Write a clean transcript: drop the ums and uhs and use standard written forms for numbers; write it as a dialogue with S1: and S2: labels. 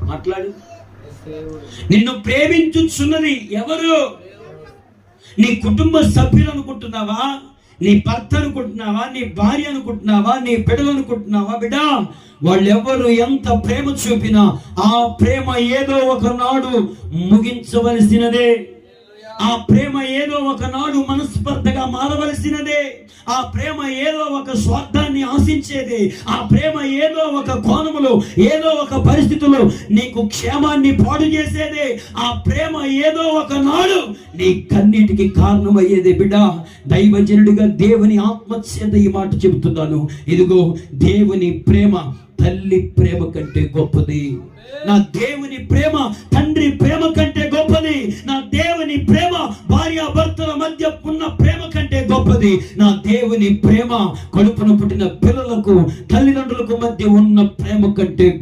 S1: మాట్లాడు. నిన్ను ప్రేమించుచున్నది ఎవరు? నీ కుటుంబ సభ్యులు అనుకుంటున్నావా? నీ భర్త అనుకుంటున్నావా? నీ భార్య అనుకుంటున్నావా? నీ బిడ్డలు అనుకుంటున్నావా? బిడ్డ, వాళ్ళెవరు ఎంత ప్రేమ చూపినా ఆ ప్రేమ ఏదో ఒకనాడు ముగించవలసినదే. ఆ ప్రేమ ఏదో ఒకనాడు మనస్పర్ధగా మారవలసినదే. ఆ ప్రేమ ఏదో ఒక స్వార్థాన్ని ఆశించేది. ఆ ప్రేమ ఏదో ఒక కోణములో, ఏదో ఒక పరిస్థితుల్లో నీకు క్షేమాన్ని పాడు చేసేదే. ఆ ప్రేమ ఏదో ఒకనాడు నీ కన్నీటికి కారణమయ్యేదే. బిడ్డ, దైవజనుడిగా దేవుని ఆత్మచేత ఈ మాట చెబుతున్నాను. ఇదిగో, దేవుని ప్రేమ తల్లి ప్రేమ కంటే గొప్పది. నా దేవుని ప్రేమ తండ్రి ప్రేమ కంటే గొప్పది. నా దేవుని ప్రేమ భార్యాభర్తల మధ్య ఉన్న ప్రేమ కంటే గొప్పది. నా దేవుని ప్రేమ కడుపున పుట్టిన పిల్లలకు తల్లిదండ్రులకు మధ్య ఉన్న ప్రేమ కంటే